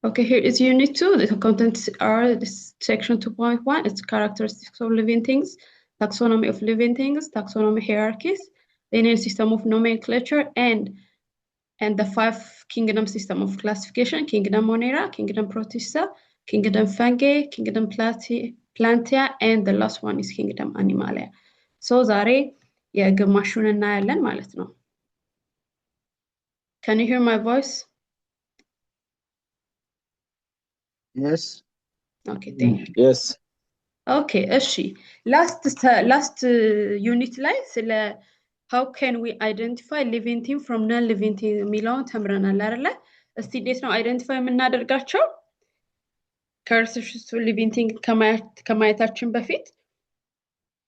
Okay, here is unit 2. The contents are this section 2.1. It's characteristics of living things, taxonomy of living things, taxonomy hierarchies, linear system of nomenclature, and the 5 kingdom system of classification: kingdom Monera, kingdom Protista, kingdom Fungi, kingdom Plantia, and the last one is kingdom Animalia. So ዛሬ የግማሹን እናያለን ማለት ነው. Can you hear my voice? Yes. Okay, thank you. Yes. Okay, እሺ. Last unit ላይ ስለ how can we identify living thing from non-living thing የሚለውን ተምረናል አይደለ? እስቲ እንዴት ነው አይደንቲፋይ የምናደርጋቸው? characteristics of living thing ከማየታችን በፊት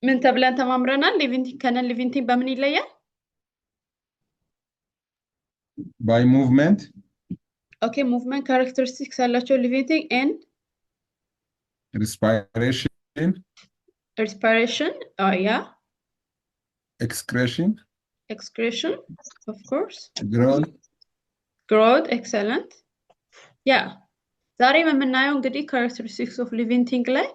ምን ተብለን ተማምረናል? living thing ከnon living thing በምን ይለያል? By movement. Okay, movement characteristics አላቸው living thing and respiration, oh yeah. Excretion, of course. Growth, excellent. Yeah. ዛሬ የምናየው እንግዲህ characteristics of living thing ላይ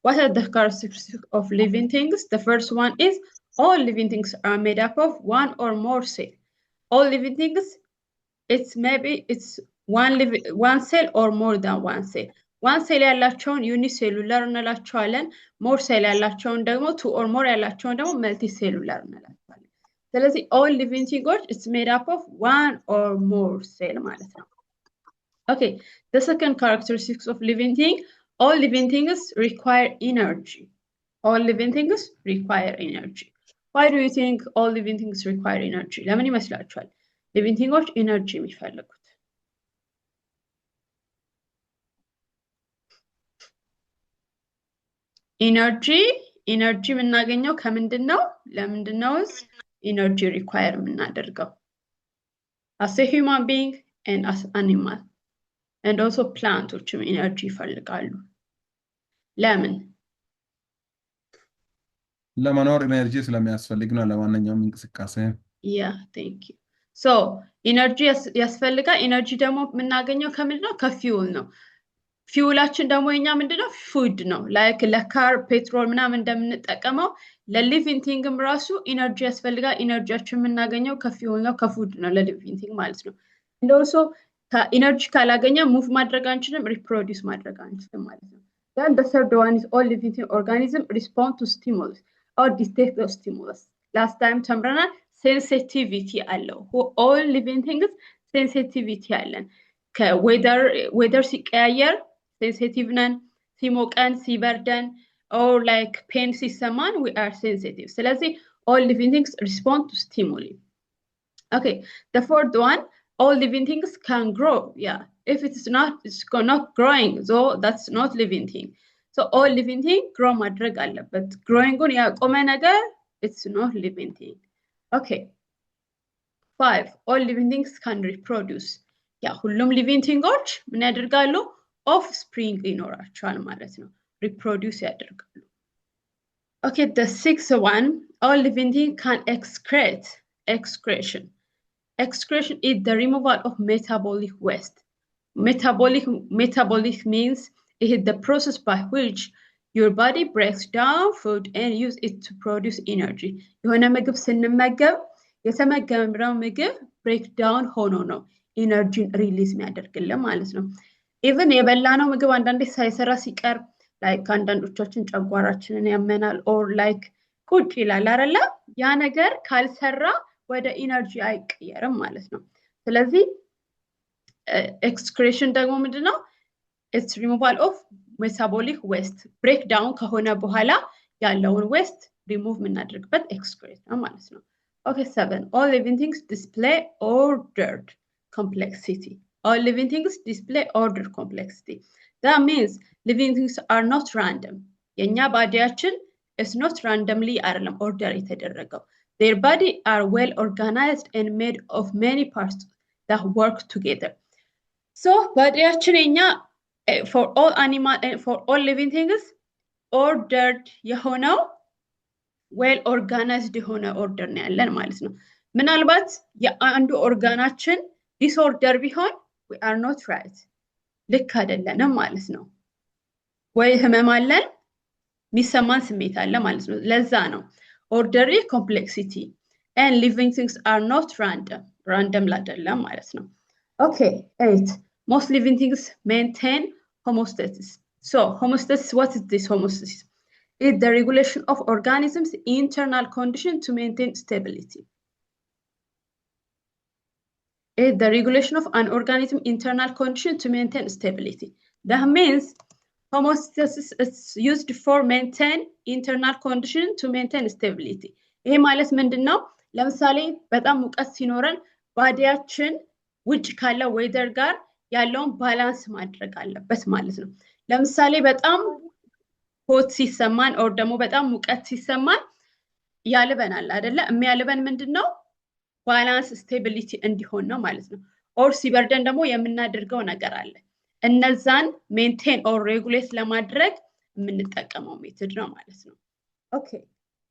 what are the characteristics of living things? The first one is all living things are made up of one or more cells. All living things, it's one cell or more than one cell. One cell ያላቸውን unicellular እንላቸዋለን. more cell ያላቸውን ደግሞ two or more ያላቸውን ደግሞ multicellular እንላቸዋለን. ስለዚህ all living things it's made up of one or more cell ማለት ነው. Okay, the second characteristics of living thing, all living things require energy. All living things require energy. Why do you think all living things require energy? ለምን ይመስላችኋል? living things energy የሚፈልጉት? energy የምናገኘው ከምንድን ነው? ለምንድን ነው energy require የምናደርገው? as a human being and as animal and also plants energy ይፈልጋሉ. ለምን? ለመኖር ኤነርጂ ስለሚያስፈልግ ነው ለማንኛውም እንቅስቃሴ. yeah, thank you. so energy ያስፈልጋል. energy ደግሞ የምናገኘው ከምንድን ነው? ከፊውል ነው። ፊውላችን ደግሞ የኛ ምንድነው? ፉድ ነው። ላይክ ለካር ፔትሮል ምናምን እንደምንጠቀመው ለሊቪንግ ቲንግም ራሱ ኢነርጂ ያስፈልጋል። ኢነርጂያችን የምናገኘው ከፊውል ነው፣ ከፉድ ነው ለሊቪንግ ቲንግ ማለት ነው። እንደውሶ ኢነርጂ ካላገኘ ሙቭ ማድረግ አንችልም፣ ሪፕሮዲዩስ ማድረግ አንችልም ማለት ነው። then the third one is all living organism respond to stimulus or detect the stimulus. last time ተምረናል sensitivity አለው። all living things sensitivity አለን። ከዌዘር ሲቀያየር sensitive ነን፣ ሲሞቀን ሲበርደን or like pain ሲሰማን we are sensitive. ስለዚህ all living things respond to stimuli. okay, the fourth one, all living things can grow. yeah, if it's not growing, so that's not living thing. so all living thing grow ማድረግ አለበት። growing ግን ያቆመ ነገር it's not living thing. okay, 5, all living things can reproduce. ያ ሁሉም living things ምን ያደርጋሉ? offspring ይኖራቸዋል ማለት ነው። reproduce ያደርጋሉ። okay, the sixth one, all living things can excrete. excretion is the removal of metabolic waste. metabolic means it is the process by which your body breaks down food and use it to produce energy. የሆነ ምግብ ስንመገብ የተመገብነው ምግብ break down ሆኖ ነው ኢነርጂን ሪሊዝ የሚያደርግልን ማለት ነው። ኢቭን የበላነው ምግብ አንዳንዴ ሳይሰራ ሲቀር ላይክ አንዳንዶቻችን ጨጓራችንን ያመናል ኦር ላይክ ቁጭ ይላል አይደለ? ያ ነገር ካልሰራ ወደ ኢነርጂ አይቀየርም ማለት ነው። ስለዚህ excretion ደግሞ ምንድነው? it's removal of metabolic waste. break down ከሆነ በኋላ ያለውን waste remove የምናደርግበት excrete ነው ማለት ነው። okay, 7, all living things display ordered complexity. all living things display ordered complexity. that means living things are not random. የኛ ባዲያችን is not randomly አይደለም ኦርደር የተደረገው። their body are well organized and made of many parts that work together. so ባዲያችን የኛ for all animal and for all living things ordered የሆነው well organized የሆነ ኦርደር ነው ያለን ማለት ነው። ምናልባት የአንዱ ኦርጋናችን ዲስኦርደር ቢሆን we are not right. ልክ አይደለንም ማለት ነው። ወይ ህመም አለን የሚሰማን ስሜት አለ ማለት ነው። ለዛ ነው orderly complexity and living things are not random አይደለም ማለት ነው። Okay, 8. Most living things maintain homeostasis. So homeostasis, what is this homeostasis? It's the regulation of organisms' internal condition to maintain stability. It's the regulation of an organism internal condition to maintain stability. That means homeostasis is used for maintain internal condition to maintain stability. ይሄ ማለት ምንድነው? ለምሳሌ በጣም ሙቀት ሲኖረን ባዲያችን ውጭ ካለው ዌዘር ጋር ያለውን ባላንስ ማድረግ አለበት ማለት ነው። ለምሳሌ በጣም ሆት ሲሰማን ኦር ደግሞ በጣም ሙቀት ሲሰማን ያልበናል አይደለ? የሚያልበን ምንድነው? ባላንስ ስቴቢሊቲ እንዲሆን ነው ማለት ነው። ኦር ሲበርደን ደግሞ የምናደርገው ነገር አለ። እነዛን ሜንቴን ኦር ሬጉሌት ለማድረግ የምንጠቀመው ሜትድ ነው ማለት ነው። Okay,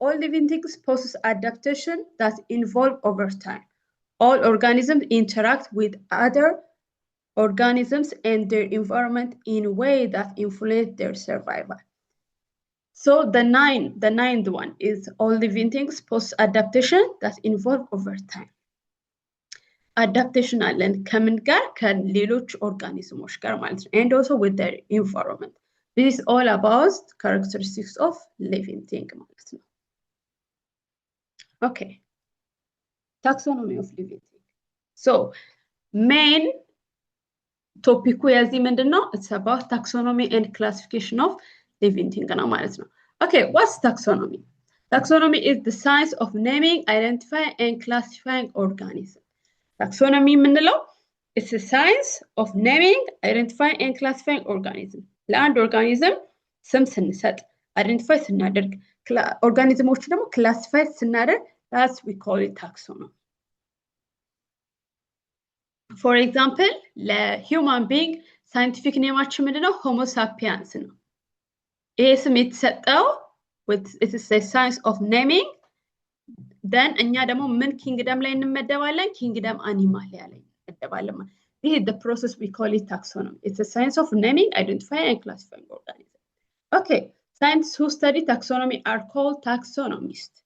all living things possess adaptation that involve over time. All organisms interact with other organisms and their environment in a way that influence their survival. So the ninth one is all living things possess adaptation that involve over time. Adaptation አለን ከምን ጋር? ከሌሎች ኦርጋኒዝሞች ጋር ማለት ነው። And also with their environment. This is all about characteristics of living thing ማለት ነው። Okay. Taxonomy of living thing. So main topic የዚህ ምንድነው? It's about taxonomy and classification of living thing ነው ማለት ነው። Okay, what's taxonomy? Taxonomy is the science of naming, identifying and classifying organisms. Taxonomy የምንለው it's a science of naming, identifying and classifying organisms. ለአንድ ኦርጋኒዝም ስም ስንሰጥ አይደንቲፋይ ስናደርግ ኦርጋኒዝሞች ደግሞ ክላሲፋይ ስናደርግ that's we call it taxonomy. For example, ለሂውማን ቢንግ ሳይንቲፊክ ኔማችን ምንድነው? ሆሞ ሳፒያንስ ነው። ይሄ ስም የተሰጠው it is a science of naming. Then እኛ ደግሞ ምን ኪንግደም ላይ እንመደባለን? ኪንግደም አኒማል ላይ እንመደባለን ማለት This is the process we call it taxonomy. It's a science of naming, identifying, and classifying organisms. Okay, scientists who study taxonomy are called taxonomists.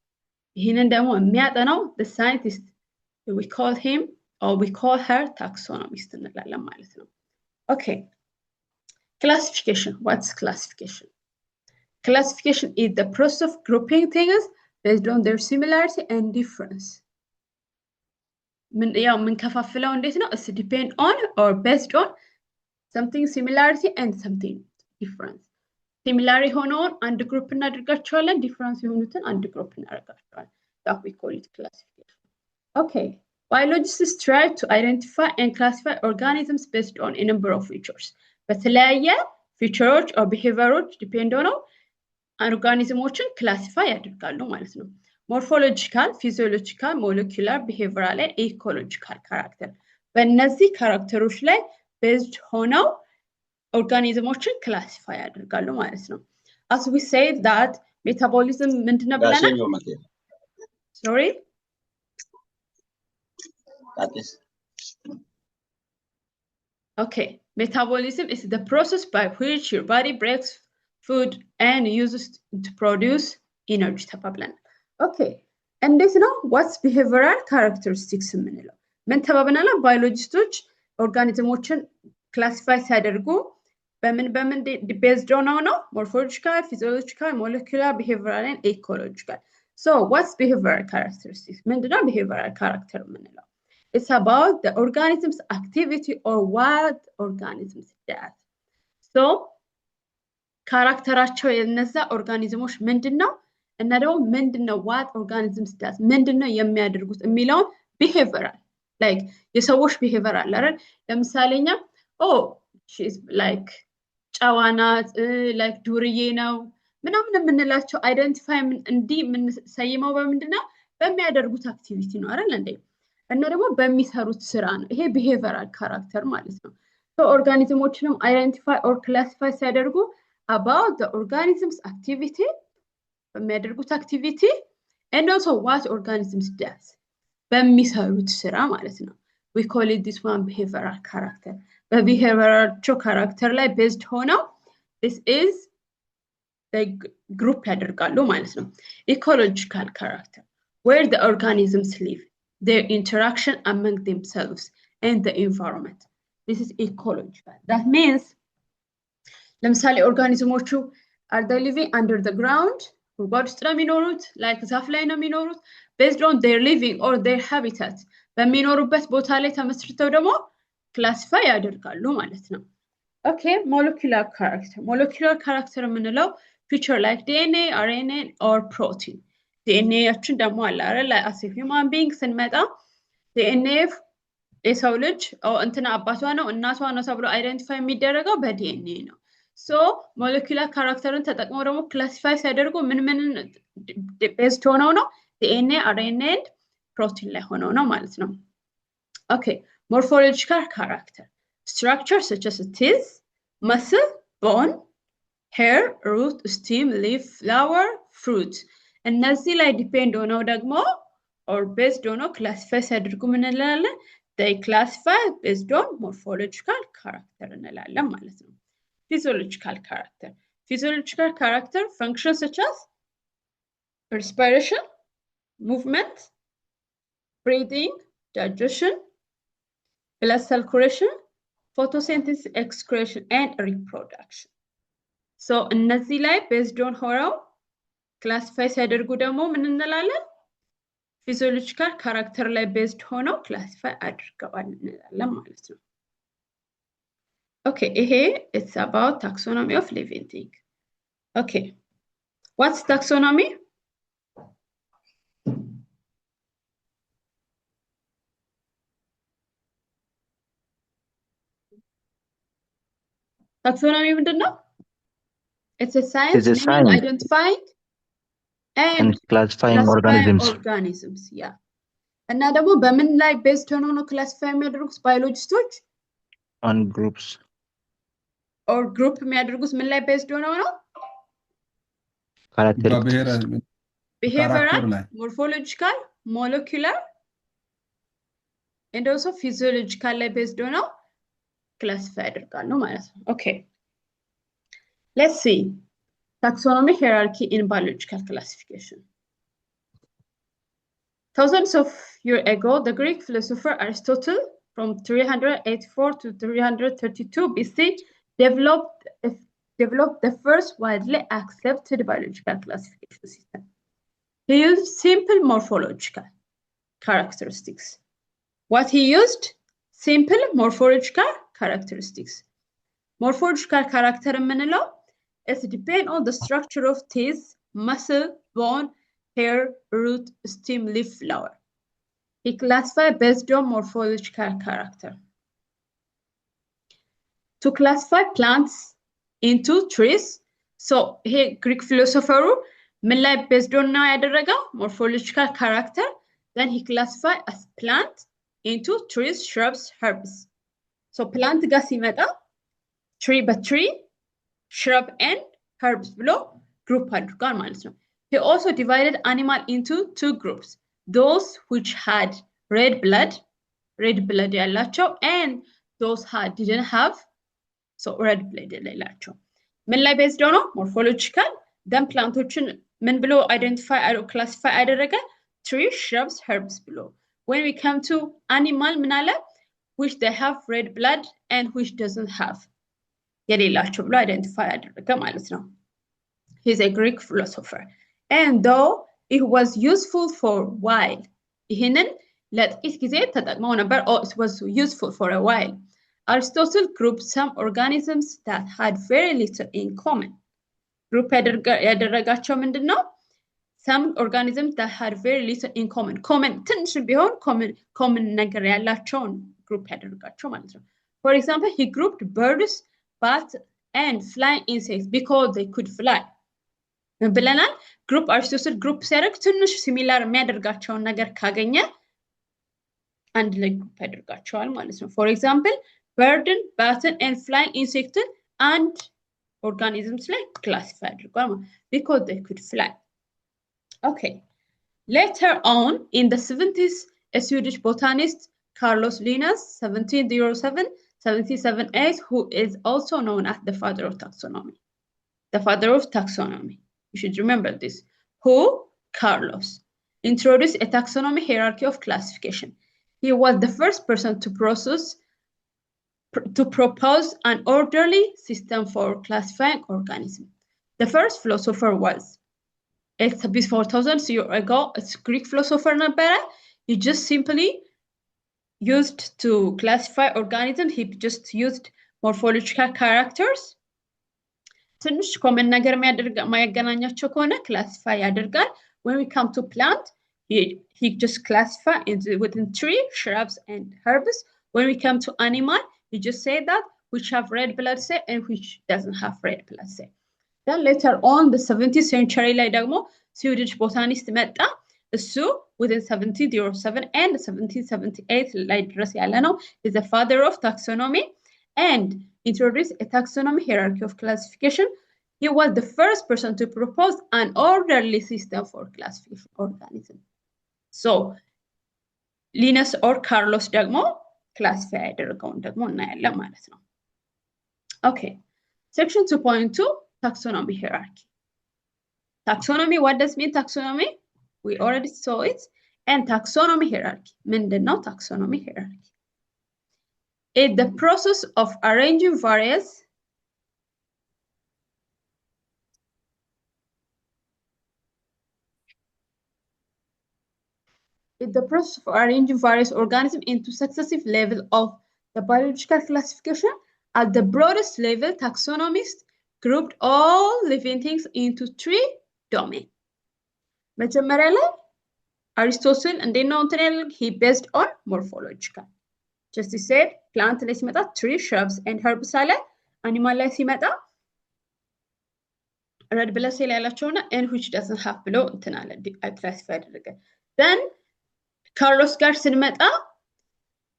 ይህንን ደግሞ የሚያጠናው the scientist, we call him or we call her taxonomist እንላለን ማለት ነው። Okay, classification. What's classification? Classification is the process of grouping things based on their similarity and difference. ያው የምንከፋፍለው እንዴት ነው? It's depend on or based on something similarity and something difference. Similar የሆነውን አንድ ግሩፕ እናደርጋቸዋለን፣ ዲፈረንስ የሆኑትን አንድ ግሩፕ እናደርጋቸዋለን። That we call it classification. Okay, biologists try to identify and classify organisms based on a number of features. በተለያየ ፊቸሮች or behaviors depend ሆነው ኦርጋኒዝሞችን ክላሲፋይ ያደርጋሉ ማለት ነው። ሞርፎሎጂካል፣ ፊዚዮሎጂካል፣ ሞለኪውላር፣ ቢሄቪራል እና ኢኮሎጂካል ካራክተር በእነዚህ ካራክተሮች ላይ ቤዝድ ሆነው ኦርጋኒዝሞችን ክላሲፋይ ያደርጋሉ ማለት ነው። As we say that metabolism ምንድነው ብለናል? Sorry? Okay, metabolism is the process by which your body breaks food and uses to produce energy ተባብለናል። Okay, እንዴት ነው what's behavioral characteristics የምንለው? ምን ተባብለናል? ባዮሎጂስቶች ኦርጋኒዝሞችን ክላሲፋይ ሲያደርጉ በምን ቤዝድ ሆነው ነው? ሞርፎሎጂካል፣ ፊዚዮሎጂካል፣ ሞለኪውላር፣ ቢሄቪራል እና ኢኮሎጂካል። So what's behavioral characteristics? ምንድነው behavioral character የምንለው? It's about the organism's activity or what organisms does. So ካራክተራቸው የነዛ ኦርጋኒዝሞች ምንድነው እና ደግሞ ምንድነው what organisms does ምንድነው የሚያደርጉት የሚለውን behavioral like የሰዎች behavior አለ አይደል? ለምሳሌኛ she's like ጫዋናት like ዱርዬ ነው ምናምን የምንላቸው አይደንቲፋይ እንዲህ የምንሰይመው በምንድነው? በሚያደርጉት አክቲቪቲ ነው አይደል እንዴ? እና ደግሞ በሚሰሩት ስራ ነው። ይሄ behavioral character ማለት ነው። so ኦርጋኒዝሞችንም አይደንቲፋይ or classify ሲያደርጉ about the organism's activity በሚያደርጉት activity and also what organisms does በሚሰሩት ስራ ማለት ነው። we call it this one behavioral character. The behavioral character like based ሆነው this is the group ያደርጋሉ ማለት ነው። Ecological character, where the organisms live, their interaction among themselves and the environment. This is ecological. That means ለምሳሌ ኦርጋኒዝሞቹ are they living under the ground? ጉድጓድ ውስጥ ነው የሚኖሩት? like ዛፍ ላይ ነው የሚኖሩት? based on their living or their habitat በሚኖሩበት ቦታ ላይ ተመስርተው ደግሞ ክላሲፋይ ያደርጋሉ ማለት ነው። Okay, molecular character. Molecular character የምንለው feature like DNA, RNA or protein. DNA ያችን ደግሞ አለ አይደል? as a human being ስንመጣ DNA የሰው ልጅ እንትና አባቷ ነው እናቷ ነው ተብሎ አይደንቲፋይ የሚደረገው በዲኤንኤ ነው። So molecular characterን ተጠቅመው ደግሞ ክላሲፋይ ሲያደርጉ ምን ቤዝድ ሆነው ነው? DNA, RNA and protein ላይ ሆነው ነው ማለት ነው። Okay, morphological character. Structures such as teeth, muscle, bone, hair, root, stem, leaf, flower, fruit. እነዚህ ላይ ዲፔንድ ሆነው ደግሞ or based ሆነው ክላሲፋይ ሲያደርጉ ምን እንላለን? They classify based on morphological character እንላለን ማለት ነው። Physiological character. Physiological character functions such as respiration, movement, breathing, digestion, blood circulation, photosynthesis, excretion, and reproduction. So እነዚህ ላይ based on ሆነው ክላሲፋይ ሲያደርጉ ደግሞ ምን እንላለን? ፊዚዮሎጂካል ካራክተር ላይ ቤዝድ ሆነው ክላሲፋይ አድርገዋል እንላለን ማለት ነው። Okay, here it's about taxonomy of living thing. Okay, what's taxonomy? Taxonomy ምንድን ነው? It's a science identifying and classifying organisms. Yeah. እና ደግሞ በምን ላይ ቤዝድ ሆነው ነው ክላሲፋይ የሚያደርጉት ባዮሎጂስቶች? On groups. Or group የሚያደርጉት ምን ላይ ቤዝድ ሆነው ነው? Behavioral, morphological, molecular and also physiological ላይ ቤዝድ ሆነው ክላሲፋይ ያደርጋሉ ማለት ነው። Okay. Let's see. Taxonomy hierarchy in biological classification. Thousands of years ago, the Greek philosopher Aristotle, from 384 to 332 BC, developed the first widely accepted biological classification system. He used simple morphological characteristics. What he used? Simple morphological characteristics. Morphological character የምንለው it depends on the structure of teeth, muscle, bone, hair, root, stem, leaf, flower. He classified based on morphological character. To classify plants into trees, so here Greek philosopher ምን ላይ based on ነው ያደረገው? Morphological character. Then he classified as plant into trees, shrubs, herbs. So plant ጋር ሲመጣ tree by tree, shrub and herbs below group አድርጓል ማለት ነው። He also divided animal into two groups, those which had red blood ያላቸው and those didn't have so red blood ያላቸው። ምን ላይ based ሆኖ morphological then planቶችን ምን ብሎ identify classify አደረገ? tree, shrubs, herbs below. When we come to animal ምን አለ? which they have red blood and which doesn't have የሌላቸው ብሎ አይደንቲፋይ አደረገ ማለት ነው። He's a Greek philosopher. And though it was useful for a while, ይህንን ለጥቂት ጊዜ ተጠቅመው ነበር. It was useful for a while. Aristotle grouped some organisms that had very little in common. Group ያደረጋቸው ምንድን ነው? Some organisms that had very little in common. Common ትንሽ ቢሆን common ነገር ያላቸውን group ያደረጋቸው ማለት ነው። For example, he grouped birds, bats, and flying insects because they could fly. ብለናል። ግሩፕ አሪስቶትል ግሩፕ ሲያደርግ ትንሽ ሲሚላር የሚያደርጋቸውን ነገር ካገኘ አንድ ላይ ግሩፕ ያደርጋቸዋል ማለት ነው። For example, bird, bat, and flying insect and organisms ላይ classify አድርጓል because they could fly. Okay. Later on, in the 70s, a Swedish botanist Carlos Linus, 1707, 1778, who is also known as the father of taxonomy. The father of taxonomy. You should remember this. Who? Carlos. Introduced a taxonomy hierarchy of classification. He was the first person to propose an orderly system for classifying organisms. The first philosopher was, it's before thousands years ago, it's Greek philosopher Nabera. He just simply used to classify organisms. He just used morphological characters. ትንሽ ኮመን ነገር ማያገናኛቸው ከሆነ classify ያደርጋል. When we come to plant, he just classify within tree, shrubs, and herbs. When we come to animal, he just say that which have red blood cell and which doesn't have red blood cell. Then later on, the 17th century ላይ ደግሞ Swedish botanist መጣ. እሱ within 1707 and 1778 ላይ ድረስ ያለ ነው. Is the father of taxonomy and introduced a taxonomy hierarchy of classification. He was the first person to propose an orderly system for classification organisms. So, Linus or Carlos ደግሞ classify ያደረገውን ደግሞ እናያለን ማለት ነው. Okay, section 2.2, taxonomy hierarchy. Taxonomy, what does mean taxonomy? We already saw it. And taxonomy hierarchy. ምንድነው taxonomy hierarchy? It's the process of arranging various organisms into successive levels of the biological classification. At the broadest level, taxonomists grouped all living things into 3 domains. መጀመሪያ ላይ Aristotle እንዴት ነው እንትን ያለው? He based on morphological. Just he said, plant ላይ ሲመጣ tree, shrubs, and herbs አለ. Animal ላይ ሲመጣ red blood cell ያላቸውና and which doesn't have ብሎ እንትን አለ classify አደረገ. Then Carlos ጋር ስንመጣ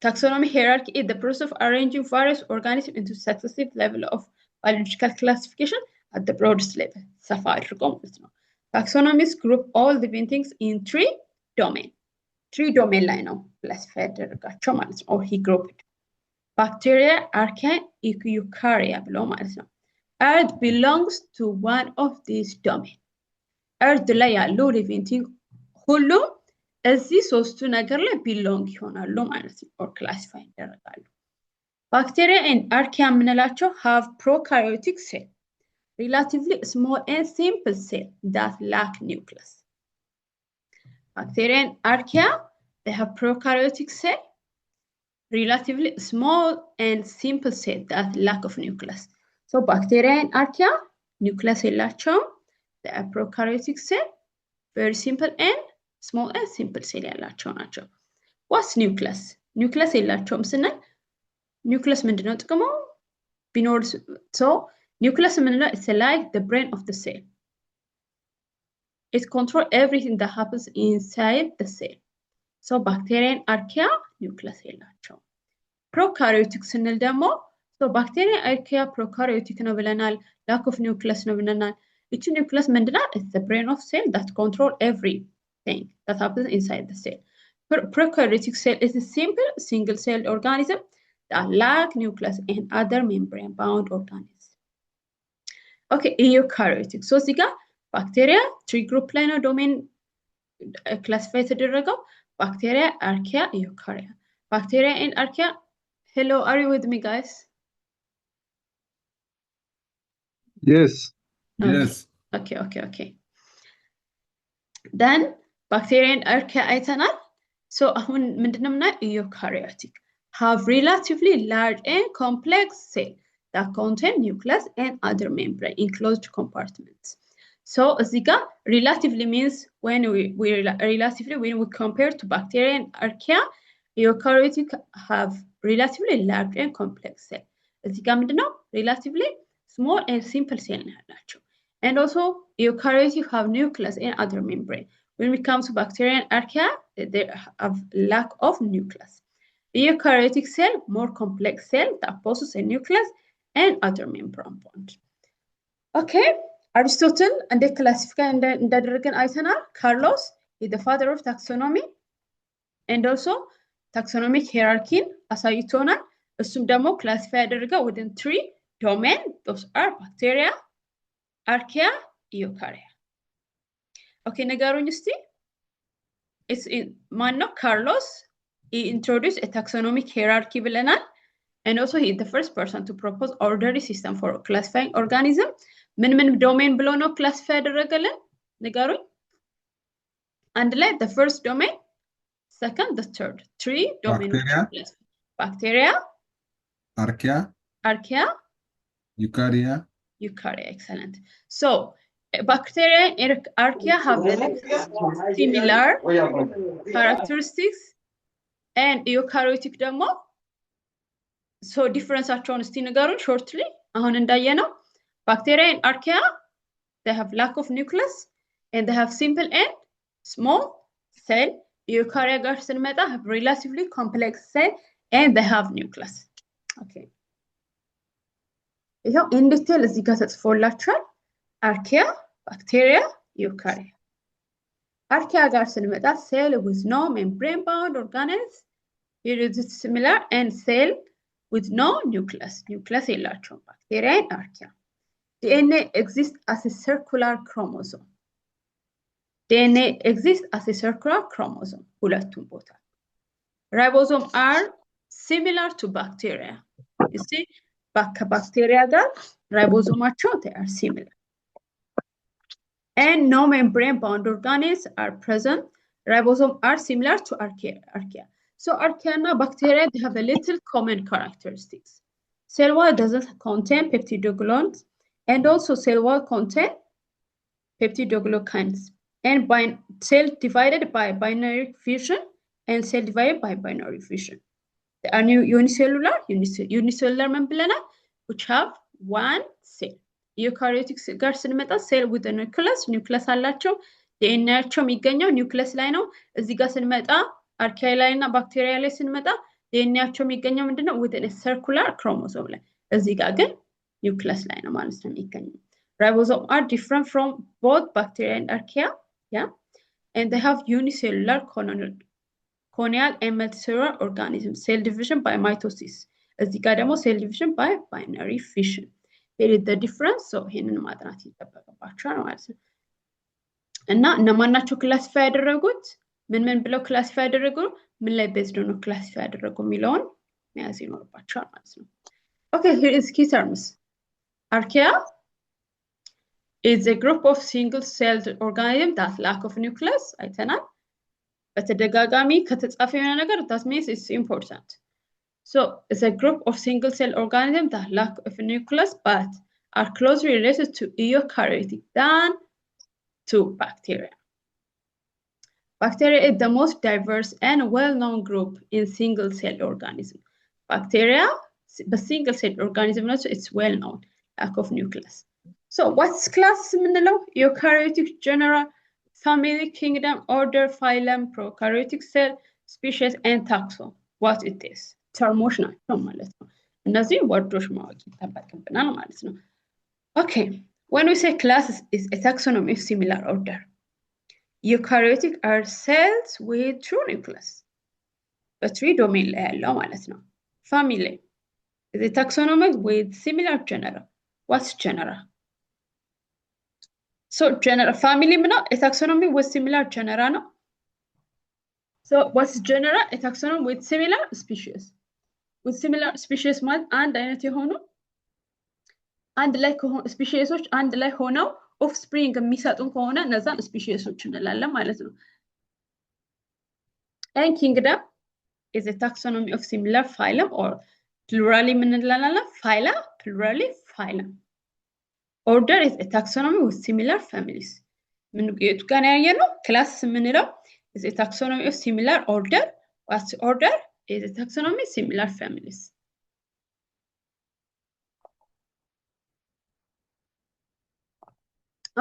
taxonomy hierarchy is the process of arranging various organisms into successive level of biological classification at the broadest level. ሰፋ አድርጎ ማለት ነው. Taxonomists group all living things in 3 domains. 3 domain ላይ ነው classify ያደረጋቸው ማለት ነው. Or he grouped. Bacteria, archaea, eukarya ብሎ ማለት ነው. Earth belongs to one of these domains. Earth ላይ ያሉ living thing ሁሉም እዚህ ሶስቱ ነገር ላይ belong ይሆናሉ ማለት ነው. Or classify ያደረጋሉ. Bacteria and archaea የምንላቸው have prokaryotic cell. Relatively small and simple cell that lack nucleus. Bacteria and archaea, they have prokaryotic cell, relatively small and simple cell that lack of nucleus. So bacteria and archaea, nucleus የላቸውም. They are prokaryotic cell, very simple and small and simple cell ያላቸው ናቸው. What's nucleus? Nucleus የላቸውም ስንል nucleus ምንድነው ጥቅሙ? ቢኖር so nucleus is like the brain of the cell. It controls everything that happens inside the cell. So bacteria and archaea nucleus የላቸው. Prokaryotic ስንል ደግሞ so bacteria archaea prokaryotic ነው ብለናል. Lack of nucleus ነው ብለናል. እቺ nucleus ምንድናት? It's the brain of cell that control everything that happens inside the cell. Prokaryotic cell is a simple single-celled organism that lack nucleus and other membrane-bound organisms. Okay, eukaryotic. So እዚህ ጋር bacteria 3 group ላይ ነው domain classify ተደረገው. Bacteria, archaea, eukarya. Bacteria and archaea. Hello, are you with me, guys? Yes. Yes. Okay. Then bacteria and archaea አይተናል. So አሁን ምንድነው eukaryotic have relatively large and complex cell that contain nucleus and other membrane enclosed compartments. So እዚህ ጋር relatively means when we compare to bacteria and archaea, eukaryotic have relatively large and complex cell. እዚህ ጋር ምንድነው relatively small and simple cell ናቸው. And also eukaryotic have nucleus and other membrane. When we come to bacteria and archaea, they have lack of nucleus. The eukaryotic cell, more complex cell that possesses a nucleus and other membrane bond. Okay, Aristotle and they classify እንዳደረገን አይተናል. Carlos is the father of taxonomy. And also ታክሶኖሚክ ሂራርኪን አሳይቶናል እሱም ደግሞ ክላሲፋይ ያደረገው within 3 domain those are bacteria archaea eukarya okay ንገሩኝ እስቲ it's in ማነው ካርሎስ he introduced a taxonomic hierarchy ብለናል and also he is the first person to propose orderly system for classifying organism ምን domain ብሎ ነው classify ያደረገልን ንገሩኝ and like the first domain second the third 3 domain bacteria archaea eukarya excellent so bacteria and archaea have similar characteristics and eukaryotic ደግሞ so difference አቸውን እስቲ ንገሩን shortly አሁን እንዳየነው bacteria and archaea they have lack of nucleus and they have simple and small cell eukarya ጋር ስንመጣ have relatively complex cell and they have nucleus okay ይሄው in detail እዚህ ጋር ተጽፎላችኋል archaea bacteria eukarya archaea ጋር ስንመጣ cell with no membrane bound organelles it is similar and cell with no nucleus የላቸውም bacteria and archaea DNA exists as a circular chromosome DNA exists as a circular chromosome ሁለቱም ቦታ ribosome are similar to bacteria you see bacteria ጋር ribosomaቸው they are similar and no membrane bound organelles are present ribosome are similar to archaea so archaea and bacteria they have a little common characteristics cell wall doesn't contain peptidoglycans and also cell wall contain peptidoglycans and cell divided by binary fission and cell divided by binary fission. They are unicellular membrana which have one cell. Eukaryotic ጋር ስንመጣ cell with a nucleus አላቸው DNA ያቸው የሚገኘው nucleus ላይ ነው እዚህ ጋር ስንመጣ archaea ላይ እና bacteria ላይ ስንመጣ DNA ያቸው የሚገኘው ምንድነው within a circular chromosome ላይ እዚህ ጋር ግን nucleus ላይ ነው ማለት ነው የሚገኘው ribosome are different from both bacteria and archaea yeah and they have unicellular colonial and multicellular organisms cell division by mitosis እዚህ ጋር ደግሞ cell division by binary fission there is the difference so ይሄንን ማጥናት ይጠበቅባቸዋል ማለት ነው እና እነማን ናቸው ክላሲፋይ ያደረጉት ምን ብለው ክላሲፋይ ያደረጉ ምን ላይ ቤዝድ ነው ክላሲፋይ ያደረጉ የሚለውን መያዝ ይኖርባቸዋል ማለት ነው okay here is key terms archaea is a group of single-celled organisms that lack of nucleus አይተናል በተደጋጋሚ ከተጻፈ የሆነ ነገር that means it's important so it's a group of single-celled organisms that lack of nucleus but are closely related to eukaryotic than to bacteria bacteria is the most diverse and well-known group in single-celled organisms bacteria the single-celled organism also it's well-known lack of nucleus so what's class ምንለው eukaryotic genera family kingdom order phylum prokaryotic cell species and taxon what it is termoች ናቸው ማለት ነው እነዚህ ወርዶች ማወቅ ይጠበቅብናል ማለት ነው okay when we say class is a taxonomy of similar order eukaryotic are cells with true nucleus but 3 domain ላይ ያለው ማለት ነው family is a taxonomy with similar genera what's genera so genera family ምነው a taxonomy with similar genera ነው so what's genera a taxonomy with similar species with similar species ማለት አንድ አይነት የሆኑ አንድ ላይ ስፒሺሶች አንድ ላይ ሆነው offspring የሚሰጡን ከሆነ እነዛን ስፒሺሶች እንላለን ማለት ነው and kingdom is a taxonomy of similar phylum or plurally ምን እንላለን phyla plurally phylum order is a taxonomy with similar families ምን የቱ ጋር ያየነው class ምንለው is a taxonomy of similar order what's order is a taxonomy similar families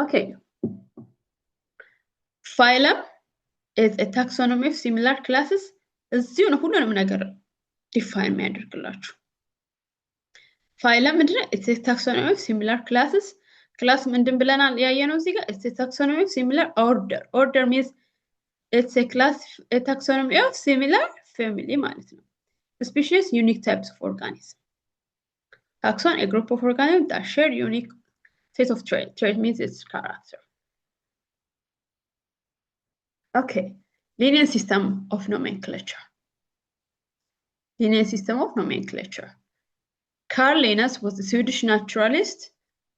okay phylum is a taxonomy of similar classes እዚሁ ነው ሁሉንም ነገር define የሚያደርግላችሁ phylum ምንድነው it's a taxonomy of similar classes class ምንድን ብለናል ያየነው እዚህ ጋር it's a taxonomy of similar order order means it's a class a taxonomy of similar family ማለት ነው species unique types of organism taxon a group of organisms that share unique set of traits trait means its character okay linear system of nomenclature linear system of nomenclature Carl Linnaeus was a Swedish naturalist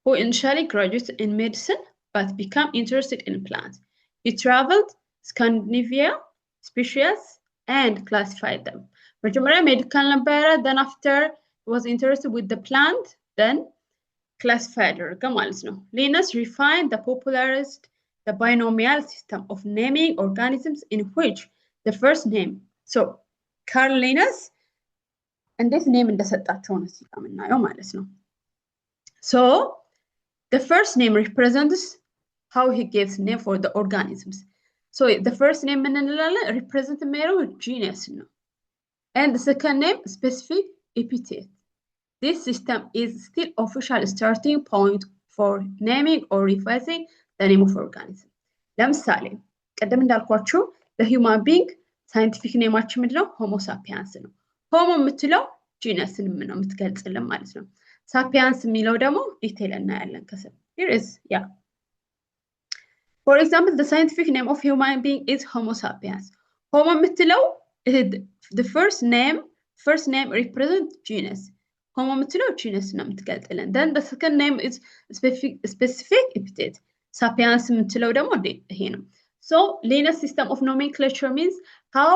who initially graduated in medicine but became interested in plants. He traveled Scandinavia, species, and classified them. Majority medical number, then after he was interested with the plant, then classified her. Linnaeus refined the popularized the binomial system of naming organisms in which the first name. So Carl Linnaeus እንዴት ኔም እንደሰጣቸው ነው እዚህ ጋር የምናየው ማለት ነው so the first name represents how he gives name for the organisms so the first name ምን እንላለን represent የሚያደርገው genus ነው and the second name specific epithet this system is still official starting point for naming or revising the name of organism ለምሳሌ ቀደም እንዳልኳችሁ the human being scientific nameአችን ምንድነው homo sapiens ነው ሆሞ የምትለው ጂነስን ነው የምትገልጽልን ማለት ነው ሳፒያንስ የሚለው ደግሞ ዲቴል እናያለን ከስር here is yeah for example the scientific name of human being is homo sapiens ሆሞ የምትለው the first name represent genus ሆሞ የምትለው ጂነስ ነው የምትገልጽልን then the second name is specific epithet sapiens የምትለው ደግሞ ይሄ ነው so Linnaeus system of nomenclature means how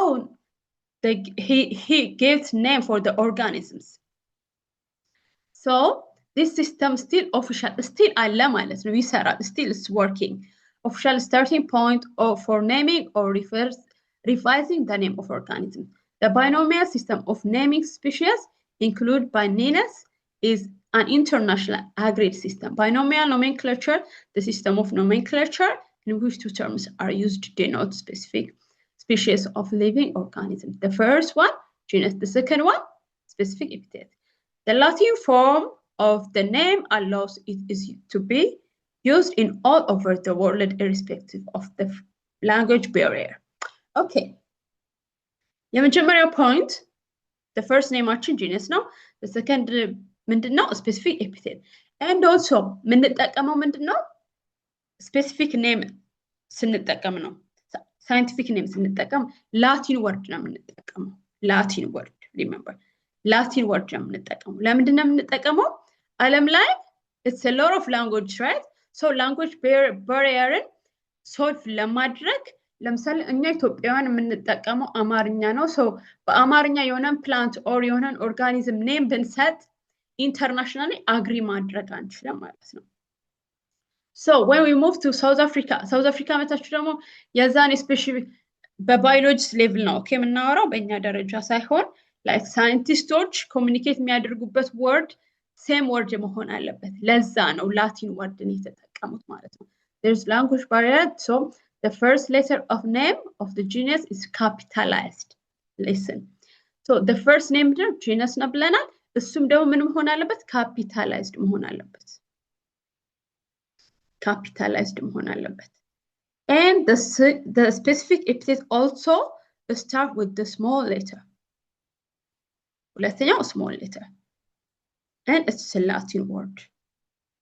he gives name for the organisms. So this system still official, still አለ ማለት ነው ይሰራል still is working. Official starting point for naming or revising the name of organism. The binomial system of naming species included by Linnaeus is an international agreed system. Binomial nomenclature, the system of nomenclature in which two terms are used to denote specific species of living organisms. The first one, genus. The second one, specific epithet. The Latin form of the name allows it is to be used in all over the world irrespective of the language barrier. Okay. የመጀመሪያው point, the first name አችን genus ነው. The second ምንድነው? Specific epithet. And also ምንጠቀመው ምንድነው? Specific name ስንጠቀም ነው. scientific name ስንጠቀም ላቲን ወርድ ነው የምንጠቀመው ላቲን ወርድ remember ላቲን ወርድ ነው የምንጠቀመው ለምንድን ነው የምንጠቀመው ዓለም ላይ it's a lot of language right so language barrier solve ለማድረግ ለምሳሌ እኛ ኢትዮጵያውያን የምንጠቀመው አማርኛ ነው so በአማርኛ የሆነን plant or የሆነን organism name ብንሰጥ internationally agree ማድረግ አንችልም ማለት ነው So when we move to South Africa መታችሁ ደግሞ የዛን especially በባዮሎጂ ሌቭል ነው ኦኬ የምናወራው በእኛ ደረጃ ሳይሆን like ሳይንቲስቶች ኮሙኒኬት የሚያደርጉበት word same word መሆን አለበት ለዛ ነው ላቲን ወርድን የተጠቀሙት ማለት ነው there's language barrier so the first letter of name of the genus is capitalized listen so the first name ነው genus ነው ብለናል እሱም ደግሞ ምን መሆን አለበት capitalized መሆን አለበት capitalized መሆን አለበት and the specific epithet also start with the small letter ሁለተኛው small letter and it's a Latin word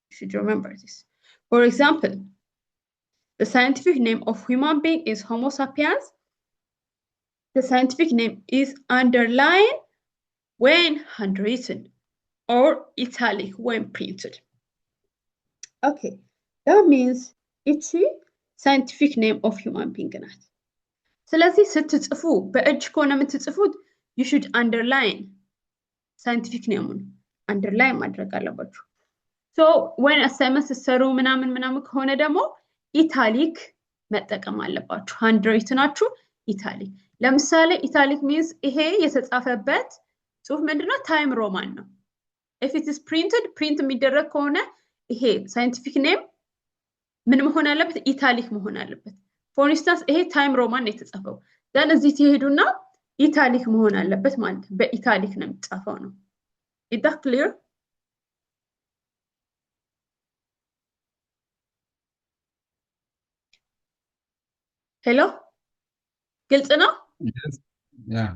you should remember this for example the scientific name of human being is Homo sapiens the scientific name is underlined when handwritten or italic when printed okay that means it's a scientific name of human being ናት ስለዚህ ስትጽፉ በእጅ ከሆነ የምትጽፉት you should underline scientific name underline ማድረግ አለባችሁ so when assignment ስትሰሩ ምናምን ከሆነ ደግሞ italic መጠቀም አለባችሁ handwrittenናችሁ italic ለምሳሌ italic means ይሄ የተጻፈበት ጽሁፍ ምንድነው time roman ነው if it is printed print የሚደረግ ከሆነ ይሄ scientific name ምን መሆን አለበት ኢታሊክ መሆን አለበት for instance ይሄ ታይም ሮማን ነው የተጻፈው then እዚህ ትሄዱና ኢታሊክ መሆን አለበት ማለት በኢታሊክ ነው የሚጻፈው ነው is that clear hello ግልጽ ነው Yes. Yeah.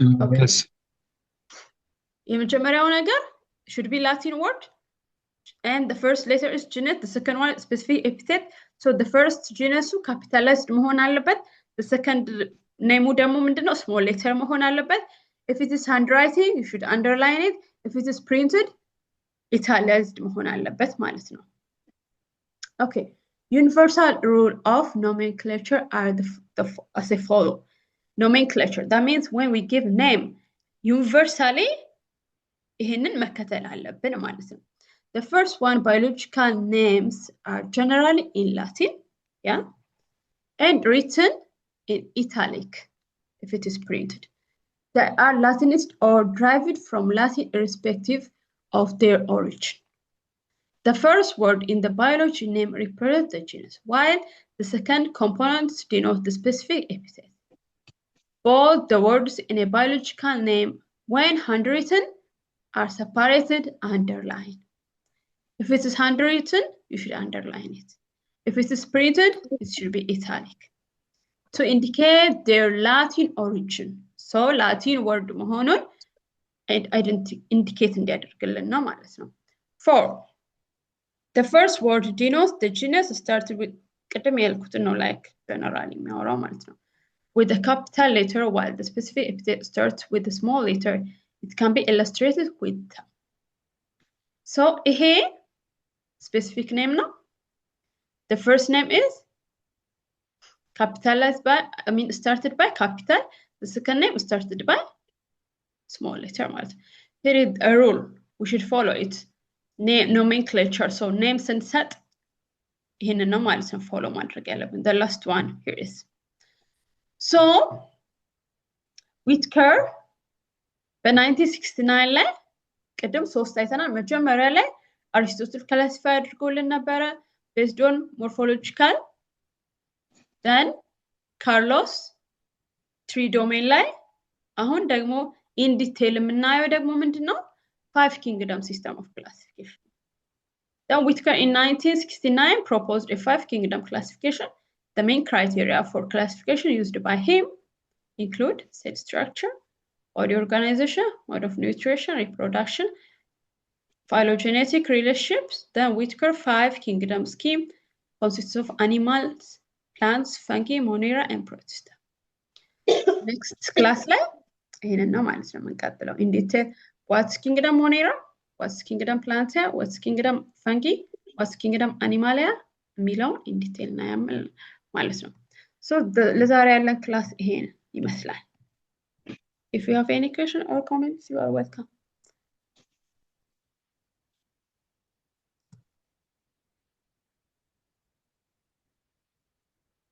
Okay. Yes. የመጀመሪያው ነገር should be Latin word and the first letter is genus, the second one specific epithet. So the first genus capitalized መሆን አለበት. The second name ደግሞ ምንድነው small letter መሆን አለበት. If it is handwriting, you should underline it. If it is printed, italicized መሆን አለበት ማለት ነው. Okay. Universal rule of nomenclature are as follow. Nomenclature, that means when we give name, universally ይሄንን መከተል አለብን ማለት ነው. The first one, biological names are generally in Latin, yeah, and written in italic if it is printed. They are Latinized or derived from Latin irrespective of their origin. The first word in the biology name represents the genus, while the second components denote the specific epithet. Both the words in a biological name, when handwritten, are separated, underlined. If it is handwritten, you should underline it. If it is printed, it should be italic. To indicate their Latin origin. So Latin word መሆኑን indicate እንዲያደርግልን ነው ማለት ነው. 4. The first word denotes the genus started with ቅድም ያልኩትን ነው like generally የሚያወራው ማለት ነው. With a capital letter, while the specific epithet starts with a small letter, it can be illustrated with. So ይሄ specific name no. The first name is capitalized by, started by capital. The second name started by small letter. Here is a rule. We should follow it. Nomenclature. So names and set. ይሄንን ነው ማለት ነው follow ማድረግ ያለብን. The last one here is. So Whitaker በ1969 ላይ ቅድም 3 አይተናል። መጀመሪያ ላይ አሪስቶትል ክላሲፋይ አድርጎልን ነበረ based on morphological. Then ካርሎስ 3 domain ላይ አሁን ደግሞ in detail የምናየው ደግሞ ምንድነው 5 kingdom system of classification. Then Whitaker in 1969 proposed a 5 kingdom classification. The main criteria for classification used by him include cell structure, body organization, mode of nutrition, reproduction, phylogenetic relationships. Then Whitaker 5 kingdom scheme consists of animals, plants, fungi, monera, and protista. Next class ላይ ይሄንን ነው ማለት ነው የምንቀጥለው in detail what's kingdom monera, what's kingdom plantae, what's kingdom fungi, what's kingdom animalia የሚለው in detail እናያለን ማለት ነው. So ለዛሬ ያለን ክላስ ይሄን ይመስላል. If you have any question or comments, you are welcome.